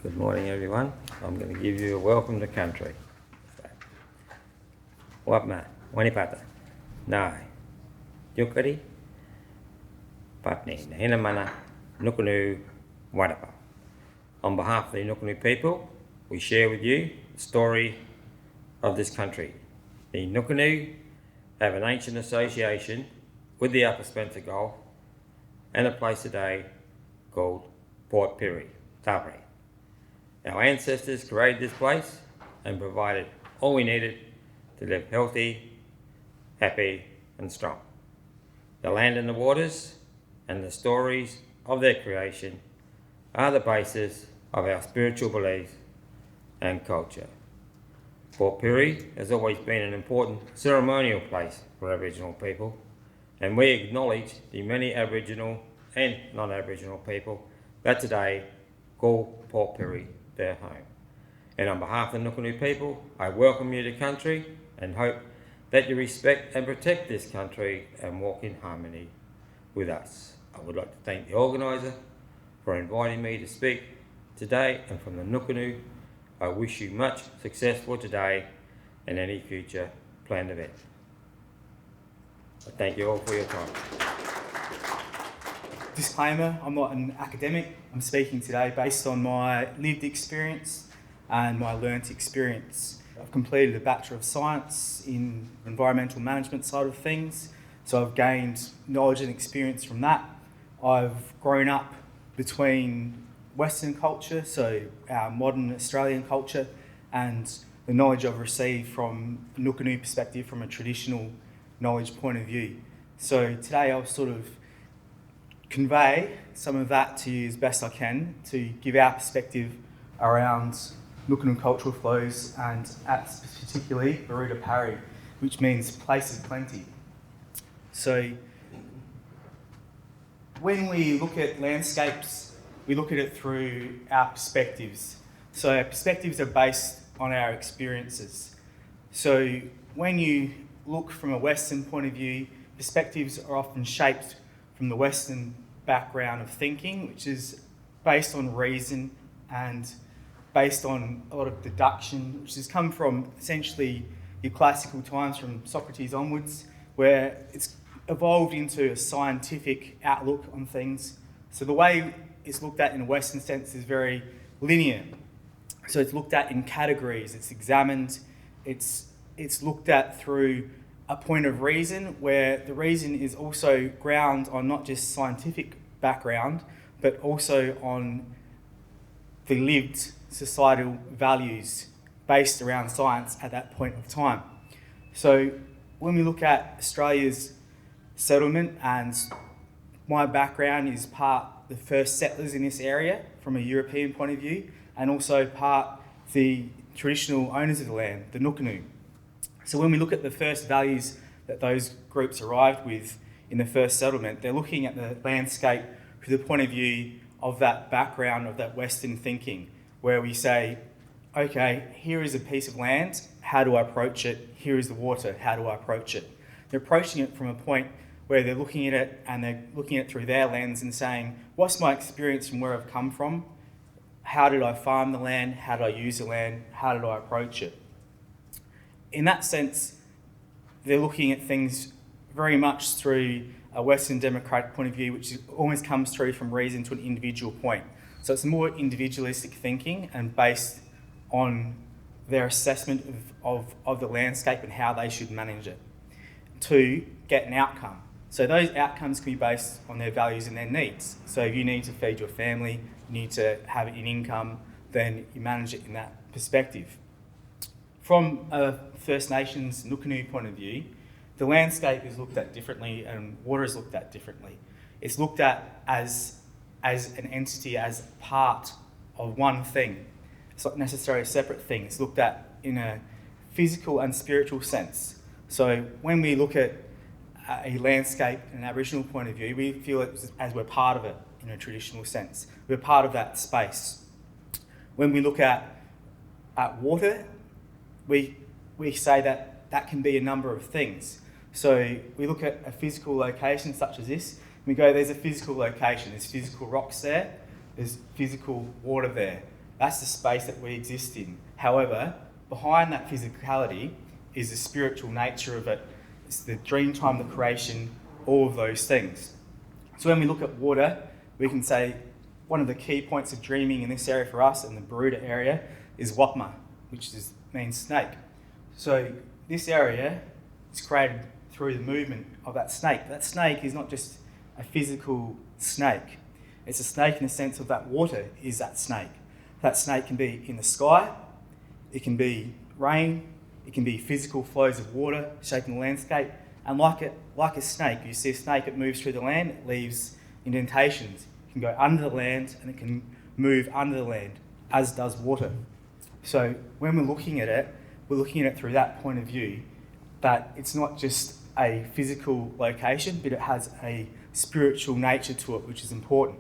Good morning, everyone. I'm going to give you a welcome to country. Wapma, Wanipata, Nai, Yukari, Patni, Hinamana, Nukunu, Wadapa. On behalf of the Nukunu people, we share with you the story of this country. The Nukunu have an ancient association with the Upper Spencer Gulf and a place today called Port Pirie, Tarpany. Our ancestors created this place and provided all we needed to live healthy, happy and strong. The land and the waters and the stories of their creation are the basis of our spiritual beliefs and culture. Port Pirie has always been an important ceremonial place for Aboriginal people, and we acknowledge the many Aboriginal and non-Aboriginal people that today call Port Pirie their home. And on behalf of the Nukunu people, I welcome you to country and hope that you respect and protect this country and walk in harmony with us. I would like to thank the organiser for inviting me to speak today, and from the Nukunu, I wish you much success for today and any future planned event. I thank you all for your time. Disclaimer, I'm not an academic. I'm speaking today based on my lived experience and my learnt experience. I've completed a Bachelor of Science in environmental management side of things, so I've gained knowledge and experience from that. I've grown up between Western culture, so our modern Australian culture, and the knowledge I've received from a Nukunu perspective, from a traditional knowledge point of view. So today I'll sort of convey some of that to you as best I can to give our perspective around Nukunu cultural flows, and particularly Baroota Pari, which means place of plenty. So when we look at landscapes, we look at it through our perspectives. So our perspectives are based on our experiences. So when you look from a Western point of view, perspectives are often shaped from the Western background of thinking, which is based on reason and based on a lot of deduction, which has come from essentially your classical times from Socrates onwards, where it's evolved into a scientific outlook on things. So the way it's looked at in a Western sense is very linear. So it's looked at in categories, it's examined, it's looked at through a point of reason, where the reason is also ground on not just scientific background, but also on the lived societal values based around science at that point of time. So when we look at Australia's settlement, and my background is part the first settlers in this area from a European point of view, and also part the traditional owners of the land, the Nukunu. So when we look at the first values that those groups arrived with in the first settlement, they're looking at the landscape through the point of view of that background of that Western thinking, where we say, okay, here is a piece of land, how do I approach it? Here is the water, how do I approach it? They're approaching it from a point where they're looking at it and they're looking at it through their lens and saying, what's my experience from where I've come from? How did I farm the land? How did I use the land? How did I approach it? In that sense, they're looking at things very much through a Western democratic point of view, which always comes through from reason to an individual point. So it's more individualistic thinking and based on their assessment of the landscape and how they should manage it to get an outcome. So those outcomes can be based on their values and their needs. So if you need to feed your family, you need to have an income, then you manage it in that perspective. From a First Nations Nukunu point of view, the landscape is looked at differently and water is looked at differently. It's looked at as an entity, as part of one thing. It's not necessarily a separate thing. It's looked at in a physical and spiritual sense. So when we look at a landscape in an Aboriginal point of view, we feel it as we're part of it in a traditional sense. We're part of that space. When we look at water, we say that can be a number of things. So we look at a physical location such as this, and we go, there's a physical location, there's physical rocks there, there's physical water there. That's the space that we exist in. However, behind that physicality is the spiritual nature of it. It's the dream time, the creation, all of those things. So when we look at water, we can say one of the key points of dreaming in this area for us, in the Baroota area, is Wapma, which means snake. So this area is created through the movement of that snake. That snake is not just a physical snake. It's a snake in the sense of that water is that snake. That snake can be in the sky, it can be rain, it can be physical flows of water shaping the landscape. And like a snake, you see a snake, it moves through the land, it leaves indentations. It can go under the land and it can move under the land, as does water. So when we're looking at it, we're looking at it through that point of view, that it's not just a physical location, but it has a spiritual nature to it, which is important.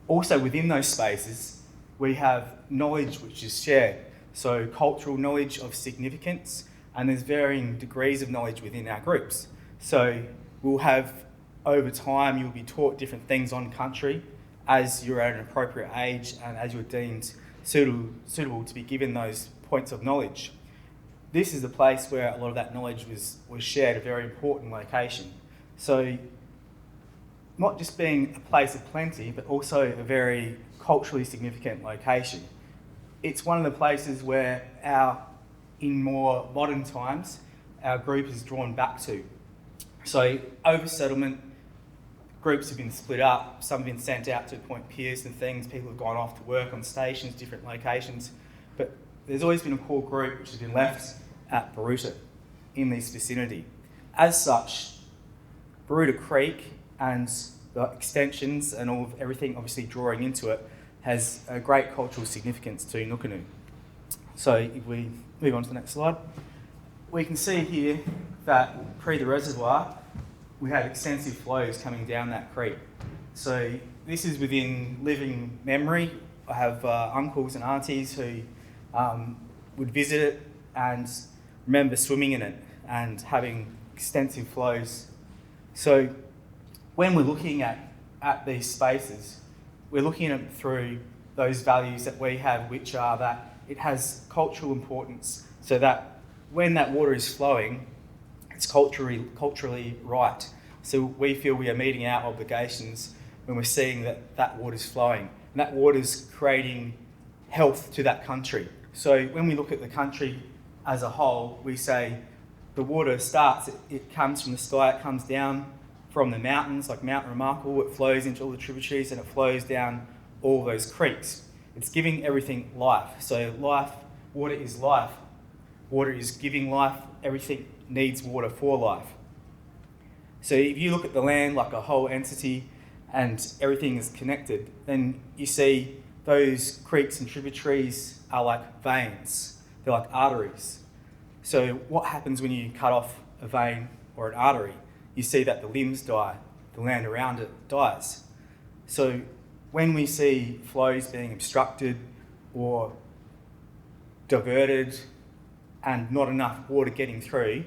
Also within those spaces, we have knowledge which is shared. So cultural knowledge of significance, and there's varying degrees of knowledge within our groups. So we'll have, over time, you'll be taught different things on country as you're at an appropriate age and as you're deemed suitable to be given those points of knowledge. This is the place where a lot of that knowledge was shared, a very important location. So not just being a place of plenty, but also a very culturally significant location. It's one of the places where in more modern times, our group is drawn back to. So over settlement, groups have been split up, some have been sent out to Point Pierce and things, people have gone off to work on stations, different locations, but there's always been a core group which has been left at Baroota in this vicinity. As such, Baroota Creek and the extensions and everything obviously drawing into it has a great cultural significance to Nukunu. So if we move on to the next slide, we can see here that pre the reservoir, we had extensive flows coming down that creek. So this is within living memory. I have uncles and aunties who would visit it and remember swimming in it and having extensive flows. So when we're looking at these spaces, we're looking at it through those values that we have, which are that it has cultural importance, so that when that water is flowing, it's culturally right. So we feel we are meeting our obligations when we're seeing that water's flowing. And that water's creating health to that country. So when we look at the country as a whole, we say the water starts, it comes from the sky, it comes down from the mountains, like Mount Remarkable, it flows into all the tributaries and it flows down all those creeks. It's giving everything life. So life, water is life. Water is giving life. Everything needs water for life. So if you look at the land like a whole entity and everything is connected, then you see those creeks and tributaries are like veins. They're like arteries. So what happens when you cut off a vein or an artery? You see that the limbs die, the land around it dies. So when we see flows being obstructed or diverted and not enough water getting through,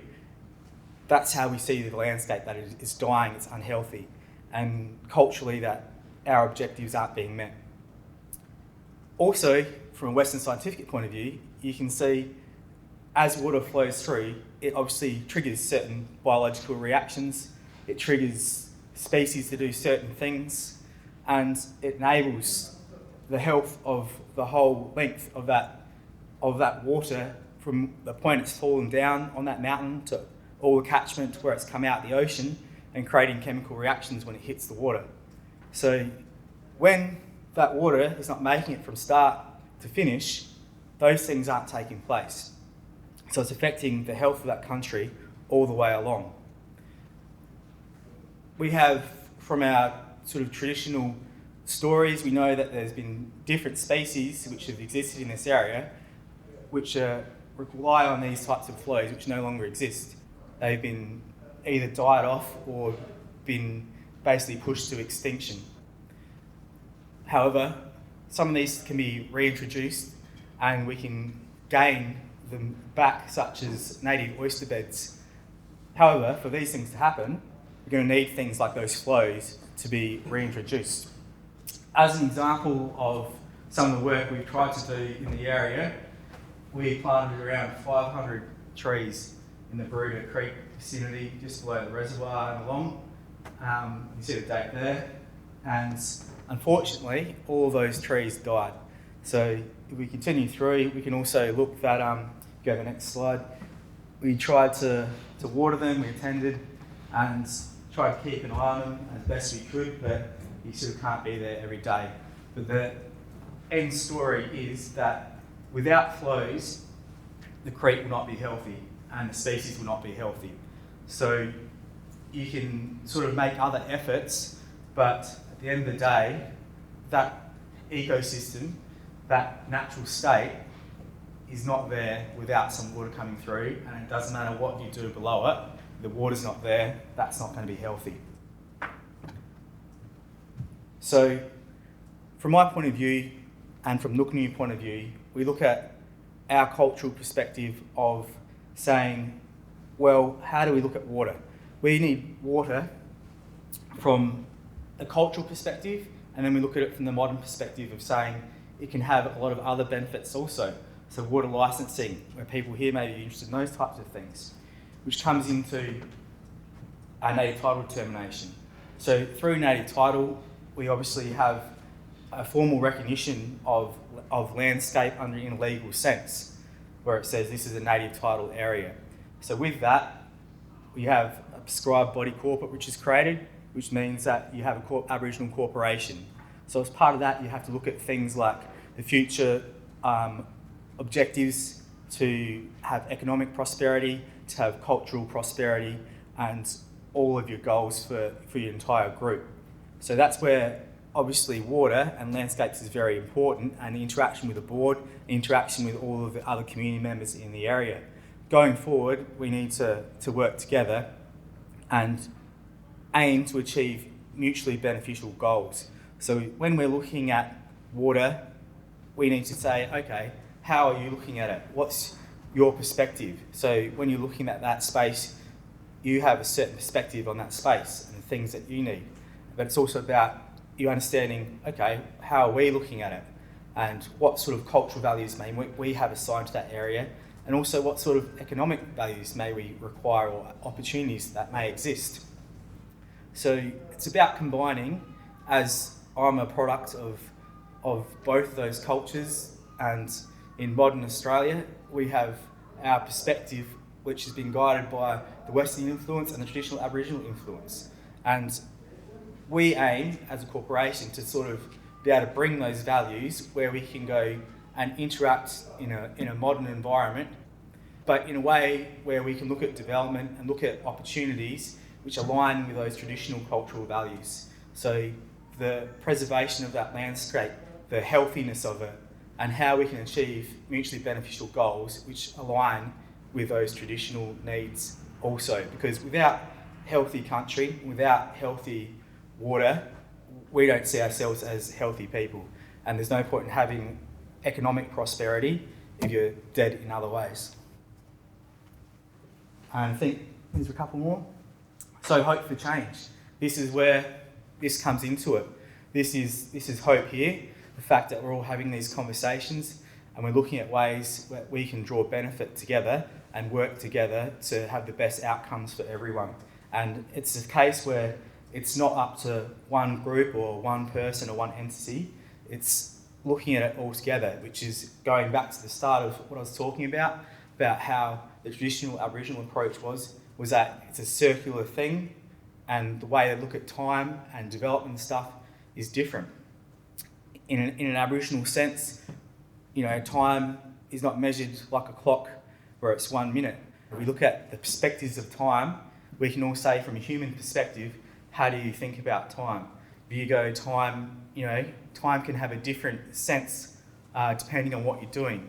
that's how we see the landscape, that it is dying, it's unhealthy, and culturally that our objectives aren't being met. Also, from a Western scientific point of view, you can see as water flows through, it obviously triggers certain biological reactions, it triggers species to do certain things, and it enables the health of the whole length of that water from the point it's fallen down on that mountain to all the catchment where it's come out the ocean and creating chemical reactions when it hits the water. So when that water is not making it from start to finish, those things aren't taking place. So it's affecting the health of that country all the way along. We have, from our sort of traditional stories, we know that there's been different species which have existed in this area which rely on these types of flows which no longer exist. They've been either died off or been basically pushed to extinction. However, some of these can be reintroduced and we can gain them back, such as native oyster beds. However, for these things to happen, we're going to need things like those flows to be reintroduced. As an example of some of the work we've tried to do in the area, we planted around 500 trees in the Baroota Creek vicinity, just below the reservoir and along. You see the date there. And unfortunately, all of those trees died. So if we continue through, we can also look that, go to the next slide. We tried to water them, we attended, and tried to keep an eye on them as best we could, but you sort of can't be there every day. But the end story is that without flows, the creek will not be healthy and the species will not be healthy. So you can sort of make other efforts, but at the end of the day, that ecosystem, that natural state, is not there without some water coming through, and it doesn't matter what you do below it, the water's not there, that's not going to be healthy. So from my point of view, and from Nukunu point of view, we look at our cultural perspective of saying, well, how do we look at water? We need water from a cultural perspective, and then we look at it from the modern perspective of saying it can have a lot of other benefits also. So water licensing, where people here may be interested in those types of things, which comes into our native title determination. So through native title, we obviously have a formal recognition of landscape under in a legal sense, where it says this is a native title area. So with that, we have a prescribed body corporate which is created, which means that you have an Aboriginal corporation. So as part of that, you have to look at things like the future objectives to have economic prosperity, to have cultural prosperity, and all of your goals for your entire group. So that's where obviously water and landscapes is very important, and the interaction with the board, the interaction with all of the other community members in the area. Going forward, we need to work together and aim to achieve mutually beneficial goals. So when we're looking at water, we need to say, okay, how are you looking at it? What's your perspective? So when you're looking at that space, you have a certain perspective on that space and the things that you need. But it's also about you understanding, okay, how are we looking at it? And what sort of cultural values may we have assigned to that area? And also what sort of economic values may we require or opportunities that may exist? So it's about combining, as I'm a product of both of those cultures, and in modern Australia, we have our perspective which has been guided by the Western influence and the traditional Aboriginal influence. And we aim, as a corporation, to sort of be able to bring those values where we can go and interact in a modern environment, but in a way where we can look at development and look at opportunities which align with those traditional cultural values. So the preservation of that landscape, the healthiness of it, and how we can achieve mutually beneficial goals which align with those traditional needs also. Because without healthy country, without healthy water, we don't see ourselves as healthy people. And there's no point in having economic prosperity if you're dead in other ways. And I think there's a couple more. So hope for change. This is where this comes into it. This is hope here. The fact that we're all having these conversations and we're looking at ways where we can draw benefit together and work together to have the best outcomes for everyone. And it's a case where it's not up to one group or one person or one entity. It's looking at it all together, which is going back to the start of what I was talking about how the traditional Aboriginal approach was that it's a circular thing, and the way they look at time and development and stuff is different. In an Aboriginal sense, time is not measured like a clock where it's 1 minute. If we look at the perspectives of time, we can all say from a human perspective, how do you think about time? If you go time can have a different sense depending on what you're doing.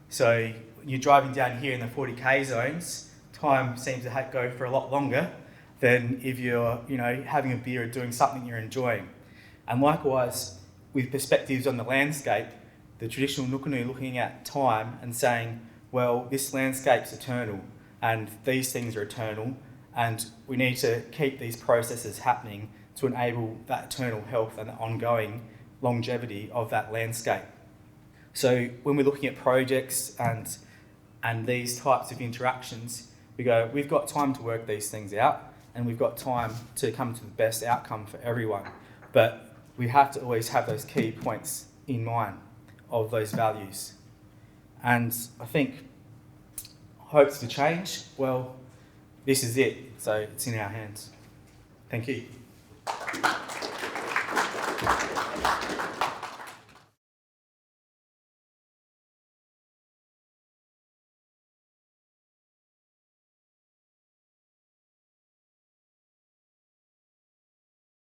So when you're driving down here in the 40k zones, time seems to go for a lot longer than if you're having a beer or doing something you're enjoying. And likewise, with perspectives on the landscape, the traditional Nukunu looking at time and saying, well, this landscape's eternal and these things are eternal, and we need to keep these processes happening to enable that eternal health and the ongoing longevity of that landscape. So when we're looking at projects and these types of interactions, we go, we've got time to work these things out, and we've got time to come to the best outcome for everyone. But we have to always have those key points in mind of those values. And I think hopes for change, well, this is it. So it's in our hands. Thank you.